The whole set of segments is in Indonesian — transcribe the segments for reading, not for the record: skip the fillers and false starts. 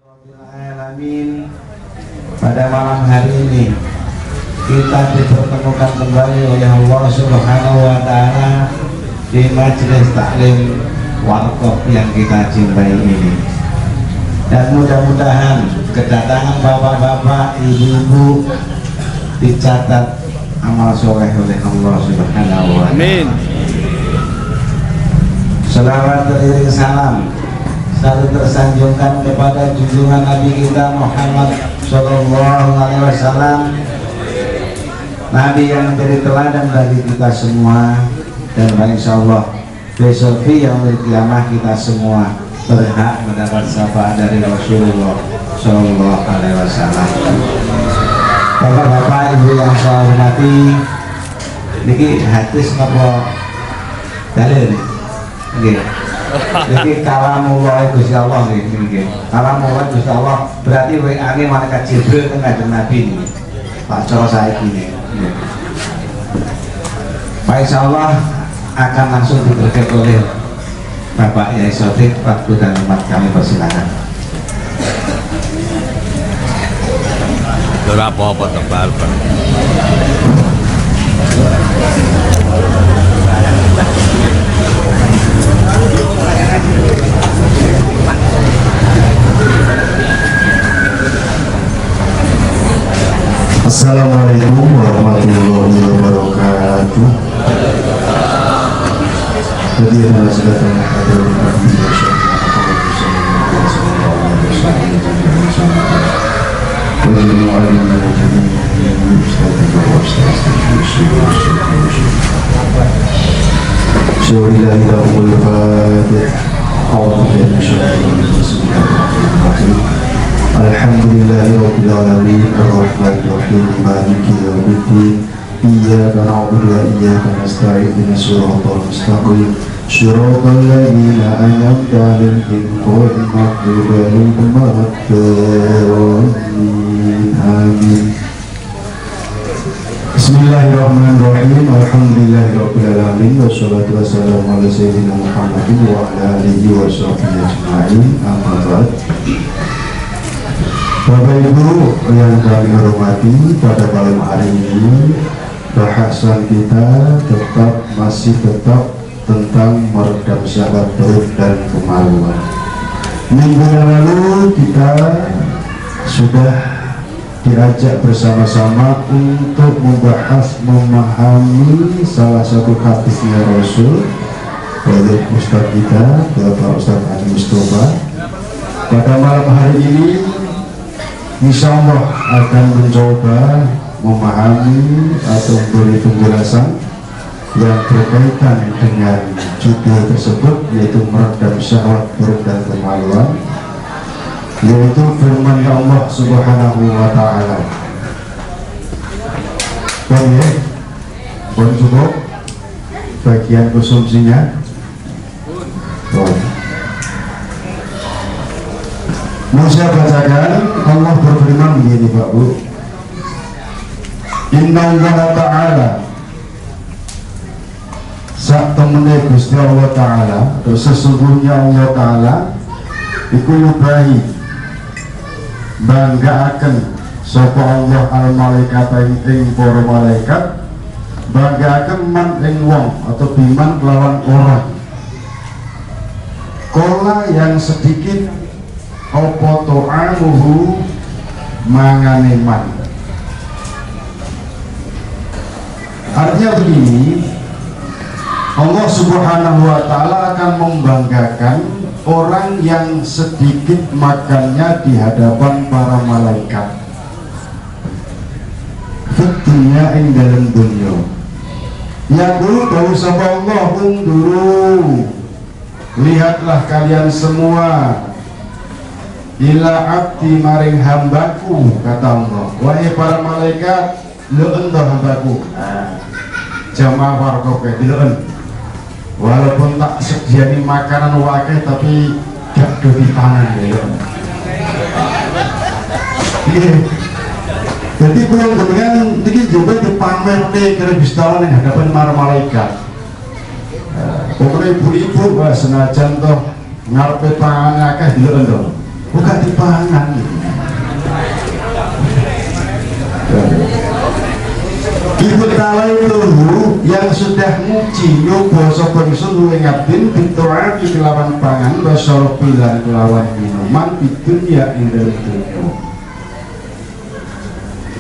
Alamin. Pada malam hari ini kita dipertemukan kembali oleh Allah Subhanahu wa Ta'ala di majelis taklim warkop yang kita cintai ini, dan mudah-mudahan kedatangan bapak-bapak, ibu-ibu dicatat amal soleh oleh Allah Subhanahu wa Ta'ala. Amin. Salawat beriring salam selalu tersanjungkan kepada junjungan Nabi kita Muhammad Sallallahu Alaihi Wasallam, Nabi yang menjadi teladan bagi kita semua, dan insya Allah besok yang kiamah kita semua berhak mendapat syafaat dari Rasulullah Sallallahu Alaihi Wasallam. Bapak-bapak, ibu yang saya hormati, niki hadis napa dalil nggih. Jadi kalamullah Gusti Allah nggih. Kalamullah Gusti Allah berarti WA-ne malaikat Jibril teng Kanjeng Nabi niki. Pak cara saiki niki. Pak insyaallah akan langsung diberikan oleh Bapak Yai Sotik. Waktu dan tempat kami persilakan. Ora apa-apa tebal. Assalamualaikum warahmatullahi wabarakatuh. Hadirin hadirat hadirin Alhamdulillahirabbil alamin arrahmanir rahim maliki yaumiddin iyyaka na'budu wa iyyaka nasta'in ihdinas siratal mustaqim siratal ladzina an'amta 'alaihim ghairil maghdubi 'alaihim waladdallin amin. Bismillahirrahmanirrahim. Alhamdulillahirabbil alamin wassalatu wassalamu ala sayyidina Muhammadin wa ala alihi washabbihi ajma'in. Amma ba'd. Bapak Ibu yang kami hormati, pada malam hari ini bahasan kita masih tetap tentang meredam syahwat perut dan kemaluan. Minggu yang lalu kita sudah diajak bersama-sama untuk membahas, memahami salah satu hadisnya Rasul oleh Ustaz kita, Bapak Ustaz Adi Mustafa. Pada malam hari ini insya Allah akan mencoba memahami atau memberi penjelasan yang berkaitan dengan judul tersebut, yaitu meredam syahwat perut dan kemaluan, yaitu firman Allah Subhanahu wa Ta'ala. Pun cukup bagian konsumsinya. Mau saya bacakan. Allah berfirman begini, Pak Bu. Inna Allah Ta'ala, sak temene Gusti Allah Ta'ala, atau sesungguhnya Allah Ta'ala iku yubahi banggaaken sapa Allah al malaikat ing para malaikat, banggaaken man ing wong atau biman kelawan orang kola yang sedikit apa to'amuhu mangane man. Artinya begini, Allah Subhanahu wa Ta'ala akan membanggakan orang yang sedikit makannya di hadapan para malaikat. Fitunya ing dalam dunia. Yang dulu tahu sama Allah dulu. Lihatlah kalian semua ila abdi maring hambaku, kata Allah. Wahai para malaikat, leun toh hambaku. Jamaah warkop leun. Walaupun tak sediani makanan wakeh, tapi gak do di tangan leun. Jadi belum dengan tinggi juga dipamer deh kira bistalan yang hadapan para malaikat. Pokoknya ibu-ibu senajan toh ngarepe tangannya akeh leun toh. bukan dipangan. Ibu ta'ala itu yang sudah muji nyoba sapa ingsun luwih ngabdin bitu'ati kelawan pangan wa syarabil lan kelawan minuman di dunia ing dalem dunya.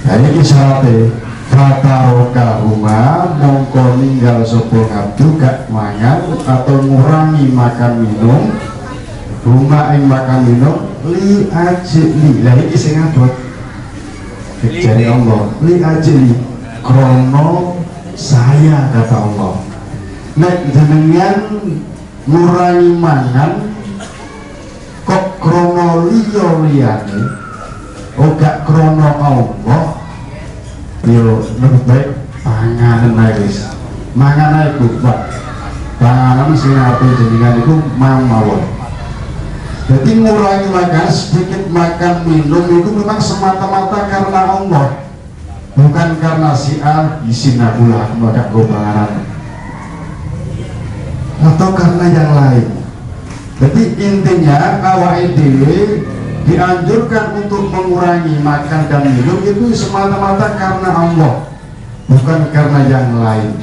Nah iki syaratnya fataroka huma mongko ninggal sapa ngabdu gak mangan atau ngurangi makan minum huma ing makan minum li ajli. Lah iki sing abot jare Allah li ajli krono saya kata Allah. Nek jenengan ngurangi mangan kok krono liya liyane gak krono Allah, yo lebih baik panganan ae wis. Mangan ae kuat. Panganan sing ape jenengan iku mawon. Jadi ngurangi makan, sedikit makan minum itu memang semata-mata karena Allah, bukan karena si A isin aku lah maka gue panganan atau karena yang lain. Jadi intinya awake dhewe dianjurkan untuk mengurangi makan dan minum itu semata-mata karena Allah, bukan karena yang lain.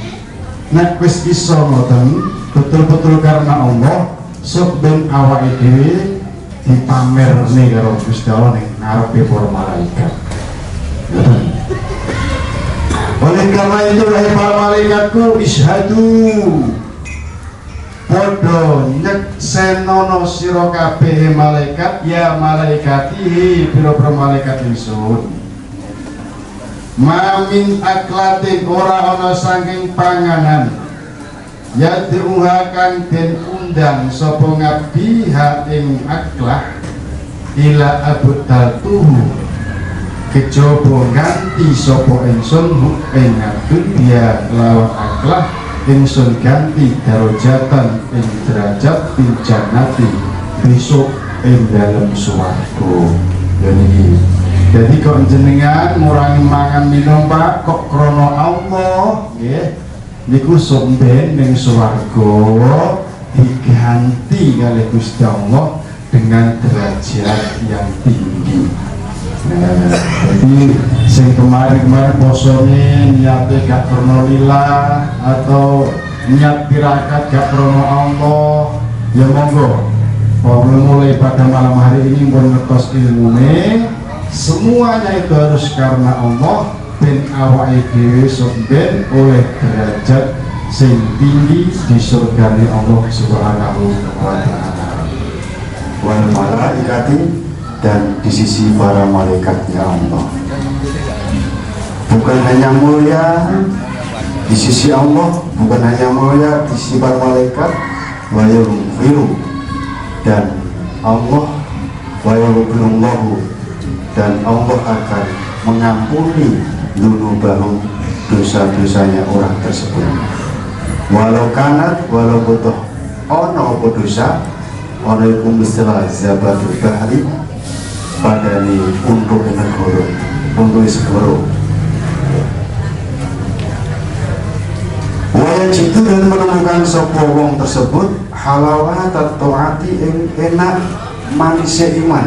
Nek wis iso ngoten betul-betul karena Allah, sok ben awake dhewe dipamerne karo Gusti Allah ning ngarepe para malaikat. Oleh karena itu wahai para malaikatku ishadu podo nyeksenono sira kabeh malaikat ya malaikati pira-pira malaikat ingsun mamin aklatin ora ana saking panganan ya diuhakan den undang sapa ngabdi ha ing aklah ila abdal tuhu kejaba ganti sapa ingsun ing dunya lawan aklah ingsun ganti darajatan ing derajat ing jannati besok ing dalem swarga. Jadi kok jenengan ngurangi mangan minum Pak kok krono Allah nggih niku somben ning swarga diganti oleh Gusti Allah dengan derajat yang tinggi. Jadi sing kemarin posone niate gak krono lillah atau niat tirakat gak krono Allah ya monggo mulai pada malam hari ini pun ngetos ilmune semuanya itu harus karena Allah ben awake dhewe sok ben oleh derajat sing tinggi di surgane Allah Subhanahu wa taala. Wal malaikati dan di sisi para malaikatnya Allah, bukan hanya mulia di sisi Allah, bukan hanya mulia di sisi para malaikat, wa yaghfiru dan Allah wa yaghfirullahu dan Allah akan mengampuni dzunubahum dosa-dosanya orang tersebut walau kanat walau butuh ono dosa ono iku misalnya zabatul bahri pada ini untuk negara untuk segoro wajah itu dan menemukan sebuah wong tersebut halawah taati yang enak manisnya iman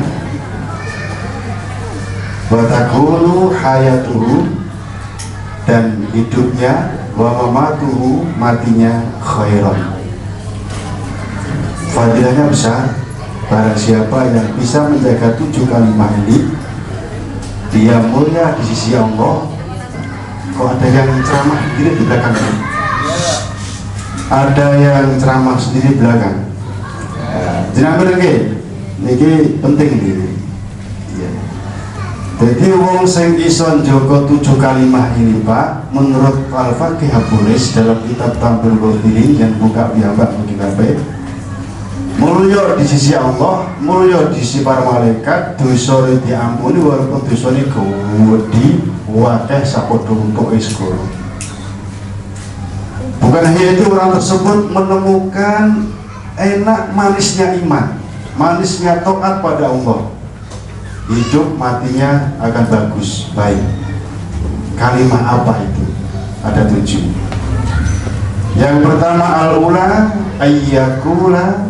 watakulu hayatuhu dan hidupnya wa mamatuhu matinya khairan. Fadilahnya besar. Barang siapa yang bisa menjaga 7 kalimat ini dia mulia di sisi Allah. Kok ada yang ceramah sendiri di belakang ini? Ada yang ceramah sendiri di belakang. Jenengan nggih niki penting ini. Jadi wong sing iso njaga 7 kalimat ini Pak, menurut Al-Faqih Abulis dalam kitab Tampil Ghafilin yang buka piyambak bagi kabeh, mulya di sisi Allah, mulya di sisi para malaikat, dosane diampuni walaupun dosane gedhi wakeh sapodo untuk segoro. Bukan hanya itu, orang tersebut menemukan enak manisnya iman, manisnya taat pada Allah. Hidup matinya akan bagus, baik. Kalimat apa itu? Ada 7. Yang pertama al-ula ayyakula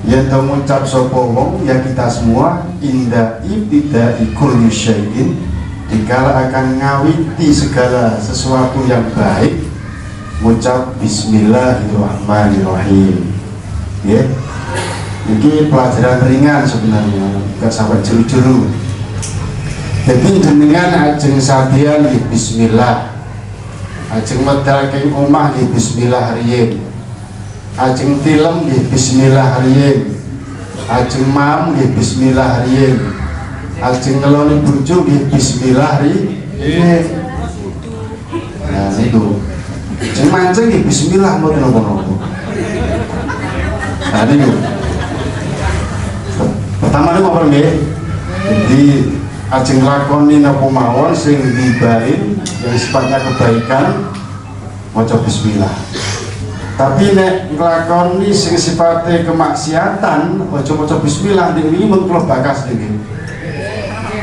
yang mengucap sapa wong ya kita semua inda ibtida'i kulli syai'in dikala akan ngawiti segala sesuatu yang baik mengucap bismillahirrahmanirrahim ya. Ini pelajaran ringan sebenarnya, gak sampai juru-juru. Jadi jenengan ajeng sadian di bismillah, ajeng medal keng omah di bismillah riyin, ajeng tilem di bismillah riyin, ajeng mam di bismillah riyin, ajeng ngeloni bojo di bismillah riyin. Nah itu ajeng mancing di bismillah mboten napa-napa. Nah niku pertama niku apa nggih? Jadi ajeng lakoni napa mawon sing dibalin yang sifatnya kebaikan maca bismillah. Tapi nek nglakoni sing sifatnya kemaksiatan aja maca bismillah niki mun kula bakas niki.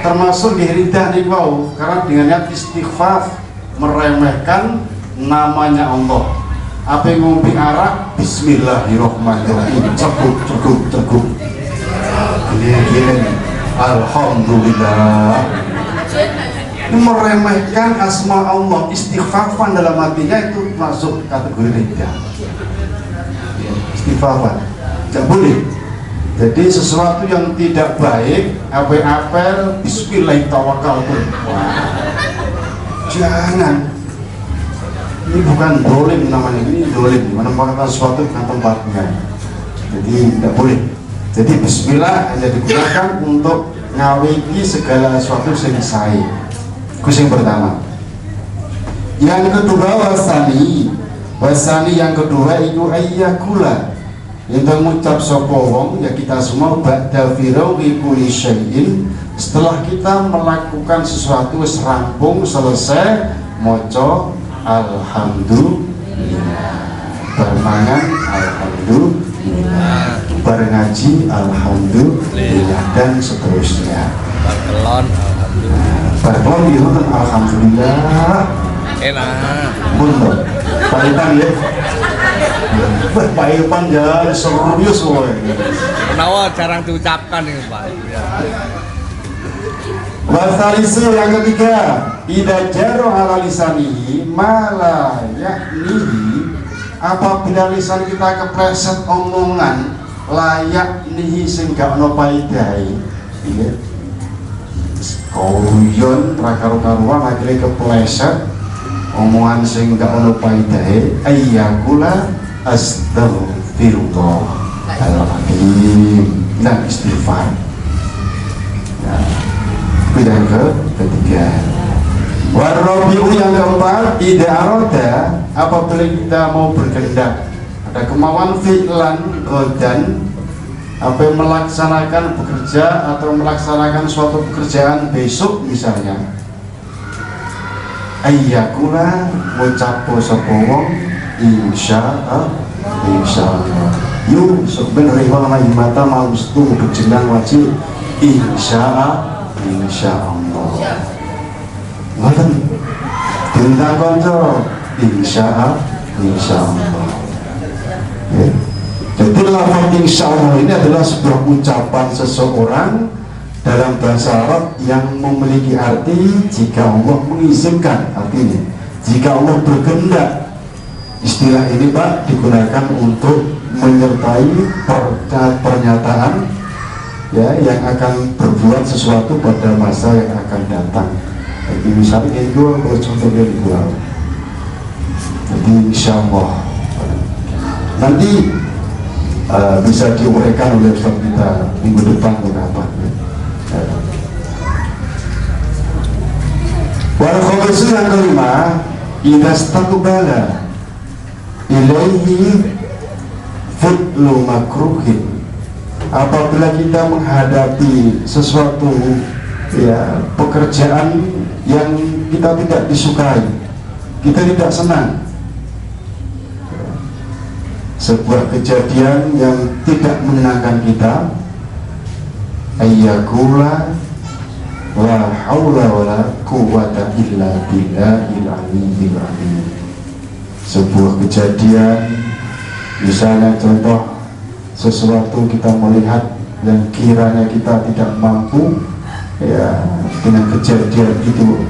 Termasuk dihridah niku wau karena dengan niat istighfar meremehkan namanya Allah. Apa ngombe arak bismillahirrahmanirrahim cukup. Ini alhamdulillah. Ini meremehkan asma Allah, istighfafan dalam hatinya itu masuk kategori ridah. Istighfafan tidak boleh. Jadi sesuatu yang tidak baik apel-apel bismillahirrahmanirrahim. Jangan. Ini bukan dolim namanya, ini dolim menempatkan sesuatu ke tempatnya. Jadi tidak boleh. Jadi bismillah hanya digunakan untuk ngawiti segala sesuatu yang sae. Itu yang pertama. Yang kedua wasani yang kedua itu ayyakula. Yang mengucap sapa wong ya kita semua ba'da firawi kulli syai'in, setelah kita melakukan sesuatu rampung selesai maca alhamdulillah, bermangan alhamdulillah, ngaji alhamdulillah dan seterusnya. Barkelon itu alhamdulillah. Enak. Buntu. Pak Ipan ya. Pak Ipan jangan serius woy. Kenapa jarang diucapkan ini Pak? Wasalisu yang ketiga, idza jaro ala lisanihi mala yaknihi, apabila lisan kita kepleset omongan layak nihi sing gak ono paedahe. Iya. Koyon prakaro-karuan akhirnya kepleset omongan sing gak ono paedahe, ayyakula astaghfirullahaladzim. Nah, istighfar. Nah, yang ketiga. Warabi'u yang keempat, idza arada, apabila kita mau berkehendak, ada kemauan fi'lan godan, apa melaksanakan bekerja atau melaksanakan suatu pekerjaan besok misalnya, ayyakula ngucapo sapa wong insyaallah yuk sebenarnya mana mata mau mesti berjenang wajib insyaallah ngoten bintang konco insyaallah ya. Jadi lafaz insyaallah ini adalah sebuah ucapan seseorang dalam bahasa Arab yang memiliki arti jika Allah mengizinkan, artinya jika Allah berkehendak. Istilah ini Pak digunakan untuk menyertai pernyataan ya yang akan berbuat sesuatu pada masa yang akan datang. Jadi misalnya itu kalau contohnya dibuat. Jadi insyaallah nanti bisa diuraikan oleh Ustaz kita minggu depan berapa. Wal khamsu yang kelima, idza staqbala ilaihi fitlu makruhin, apabila kita menghadapi sesuatu ya pekerjaan yang kita tidak disukai, kita tidak senang, sebuah kejadian yang tidak menyenangkan kita, ayyakula la haula wala quwwata illa billahil aliyyil azim. Sebuah kejadian misalnya contoh sesuatu kita melihat yang kiranya kita tidak mampu, ya dengan kejadian itu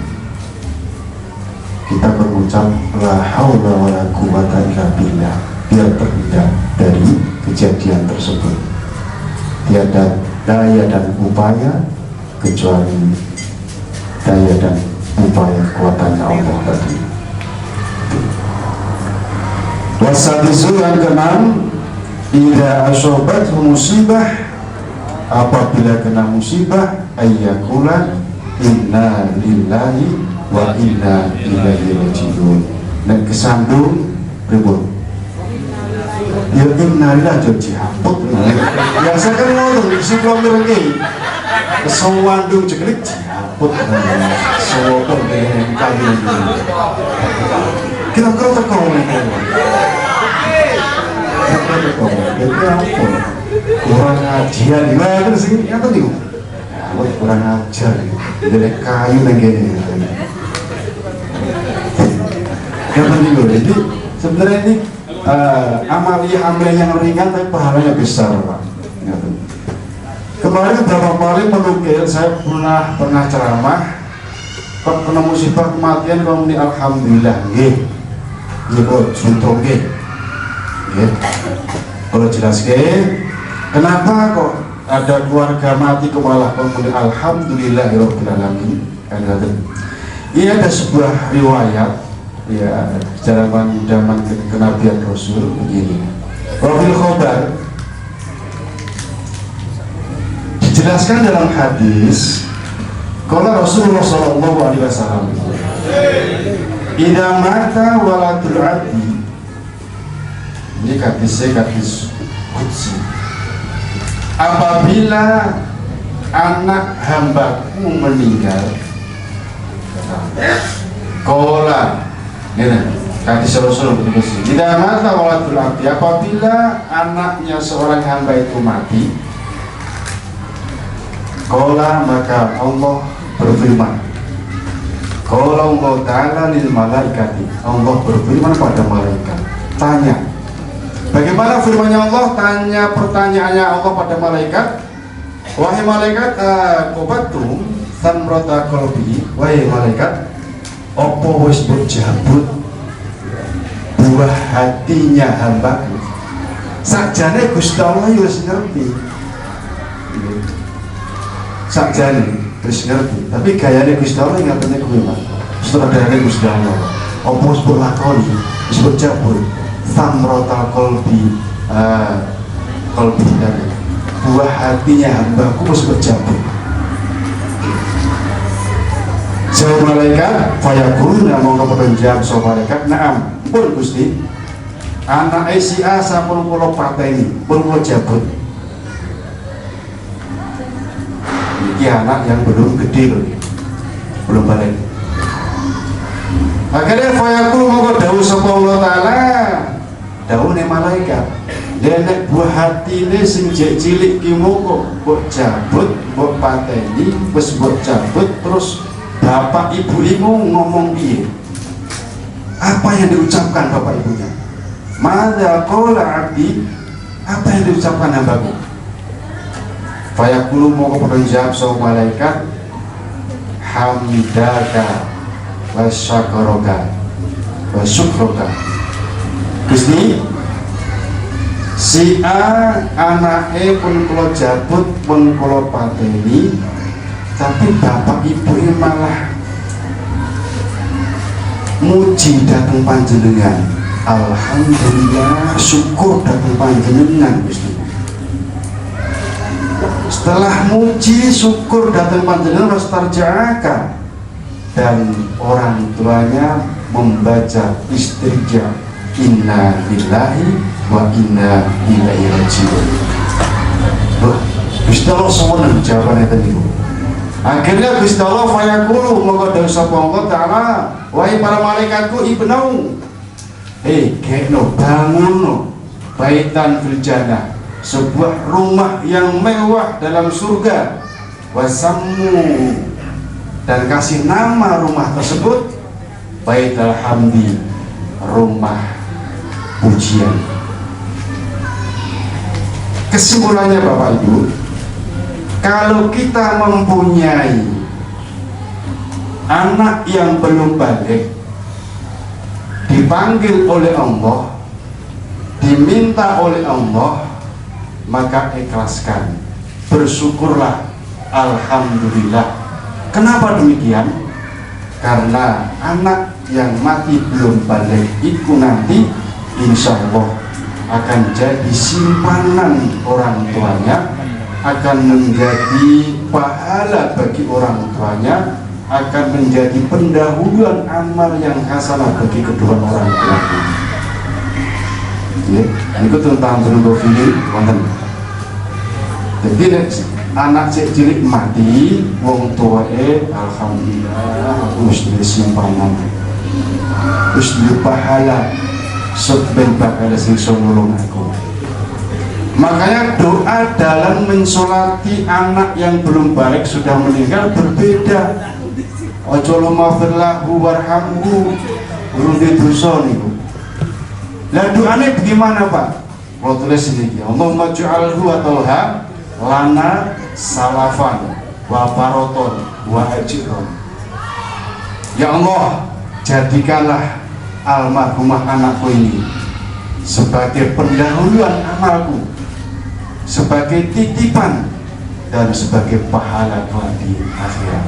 kita berucap la haula wala quwata illa billah, biar terhindar dari kejadian tersebut. Tiada daya dan upaya kecuali daya dan upaya kekuatannya Allah tadi. Wasadisu yang keenam, idza asobat musibah, apabila kena musibah ayyakula inna lillahi wa inna ilaihi rajiun. Dan kesandung pripun? Ya inna lillahi jadi haput. Biasa kan ngono isi kula mirenge. Kesawandung ceklik haput. Sawon dengan kali. Kira-kira teko ngene. Kurang ajar, gimana sih? Apa nih? Kurang ajar, dari kayu lagi. Yang penting loh, jadi sebenarnya ini amalia yang ringan tapi pahalanya besar, Pak. Kemarin beberapa kali menukil, saya pernah ceramah, kena musibah kematian, kalau ini alhamdulillah, contoh, kalau jelas kenapa kok ada keluarga mati kepala kemudian alhamdulillahirobbilalamin. Ini ada sebuah riwayat, ya zaman kenabian Rasul begini. Wabil khobar dijelaskan dalam hadis, kalau Rasulullah SAW, idza mata waladul abdi, ini hadis qudsi, apabila anak hambaku meninggal, kola, ini hadis Rasul begitu. Tidak mata waladul abdi, apabila anaknya seorang hamba itu mati, kola, maka Allah berfirman, kola Allah Ta'ala lil malaikati, Allah berfirman pada malaikat, tanya. Bagaimana firman-Nya Allah? Tanya pertanyaannya Allah pada malaikat, wahai malaikat, qabatum samrata qalbi, wahai malaikat, apa wis berjabut buah hatinya hambaku? Sakjane Gusti Allah wis ngerti. Sakjane wis ngerti, tapi gayane Gusti Allah ngatene kuwi, Mas. Sutradarane Gusti Allah. Apa wis berlakoni, wis berjabut samrata qalbi, qalbi dari buah hatinya hambaku wis berjabut. Jawab malaikat, fayaquluna mongko penjawab so malaikat, na'am, pun Gusti. Anak si A sampun kula pateni, pun kula jabut. Iki anak yang belum gede loh, belum balik. Akhirnya fayaqul mongko dawuh sapa Allah Ta'ala, dawuhne malaikat, denek buah hatine sing jek cilik ki moko mbok jabut, mbok pateni, wis mbok jabut, terus bapak ibu-ibu ngomong piye? Apa yang diucapkan bapak ibunya? Madza qala abdi, apa yang diucapkan hambaku? Fayaqulu moko penjawab sapa malaikat, hamidaka wa syakaraka wa syukraka. Gusti, si A anake pun kula jabut, pun kula pateni, tapi bapak ibu ini malah muji datang panjenengan. Alhamdulillah, syukur datang panjenengan Gusti. Setelah muji syukur datang panjenengan wastarja'aka, dan orang tuanya membaca istirja, inna lillahi wa inna ilaihi rajiun. Wah, Gusti Allah seneng jawabannya tadi. Akhirnya Gusti Allah fayaqulu mongko dawuh sapa Allah Ta'ala, wahai para malaikatku, ibnu, kekno bangun baitan fil jannah, sebuah rumah yang mewah dalam surga, wasammu, dan kasih nama rumah tersebut baitul hamdi, rumah pujian. kesimpulannya Bapak Ibu, kalau kita mempunyai anak yang belum balik, dipanggil oleh Allah, diminta oleh Allah, maka ikhlaskan, bersyukurlah, alhamdulillah. Kenapa demikian? Karena anak yang mati belum balik itu nanti insya Allah akan jadi simpanan orang tuanya, akan menjadi pahala bagi orang tuanya, akan menjadi pendahuluan amal yang hasanah bagi kedua orang tuanya. Ini tentang pedofili, wonten. Jadi anak cilik mati, wong tuae alhamdulillah aku wis duwe simpanan, wis duwe pahala, ben bakal sing iso nulung aku. Makanya doa dalam mensolati anak yang belum balik sudah meninggal berbeda. Ojo lumafirlahu warhamhu, urunti dosa niku. Lah doanya bagaimana Pak? Kalau tulis ini, Allahumma ja'alhu atauha lana salafan wa baroton wa ajron. Ya Allah, jadikanlah almarhumah anakku ini sebagai pendahuluan amalku, sebagai titipan, dan sebagai pahala kelak di akhirat.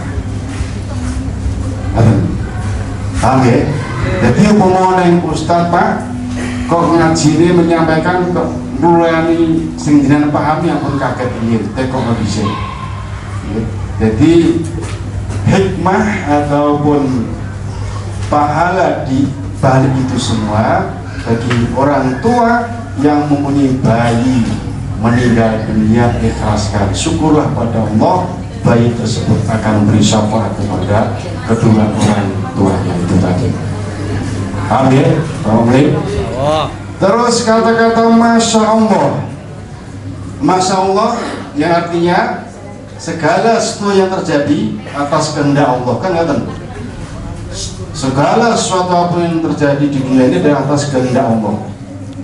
Paham ya? Jadi umpama yang Ustaz Pak kok ngaji ini menyampaikan kok nulani sing jenengan pahami yang pun kaget ini, kok nggak bisa. Jadi hikmah ataupun pahala di balik itu semua bagi orang tua yang mempunyai bayi meninggal dunia, ikhlaskan, syukurlah pada Allah, bayi tersebut akan beri syafaat kepada kedua orang tuanya itu tadi. Paham ya? Paham ya? Terus kata-kata Masya Allah. Masya Allah yang artinya segala sesuatu yang terjadi atas kehendak Allah, kan nggak? Segala sesuatu apa yang terjadi di dunia ini adalah atas kehendak Allah.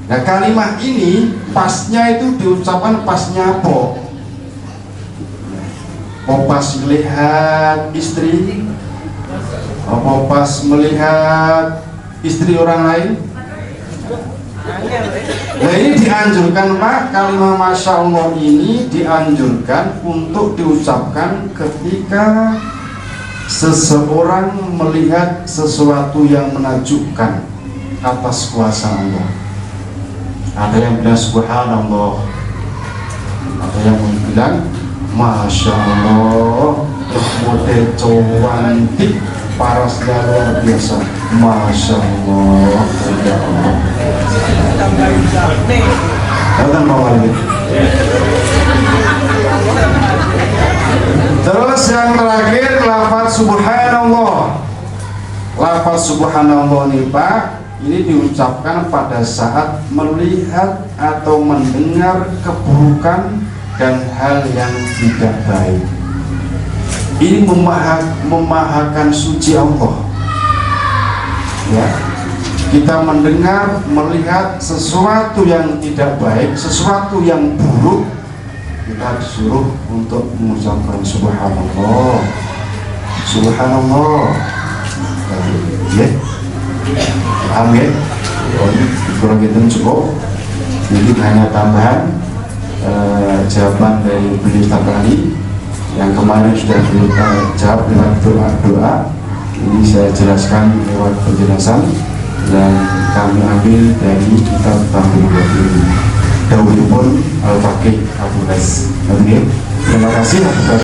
Nah kalimat ini pasnya itu diucapkan pasnya apa? Pas melihat istri, apa pas melihat istri orang lain? Nah ini dianjurkan Pak, kalimat Masya Allah ini dianjurkan untuk diucapkan ketika seseorang melihat sesuatu yang menakjubkan atas kuasa Allah. Ada yang bilang subhanallah, ada yang bilang Masya Allah, model cantik, parasnya luar biasa, Masya Allah, ya Allah. Terus yang terakhir lafaz subhanallah. Lafaz subhanallah nih Pak, ini diucapkan pada saat melihat atau mendengar keburukan dan hal yang tidak baik. Ini memahakan suci Allah. Ya, kita mendengar, melihat sesuatu yang tidak baik, sesuatu yang buruk, kita disuruh untuk mengucapkan subhanallah, subhanallah. Ya, paham ya? Kurang itu cukup. Jadi hanya tambahan jawaban dari beliau tadi yang kemarin sudah kita jawab lewat doa. Ini saya jelaskan lewat penjelasan dan kami ambil dari kitab Tampil Wahid Dawud pun Al-Faqih Abu Las. Terima kasih.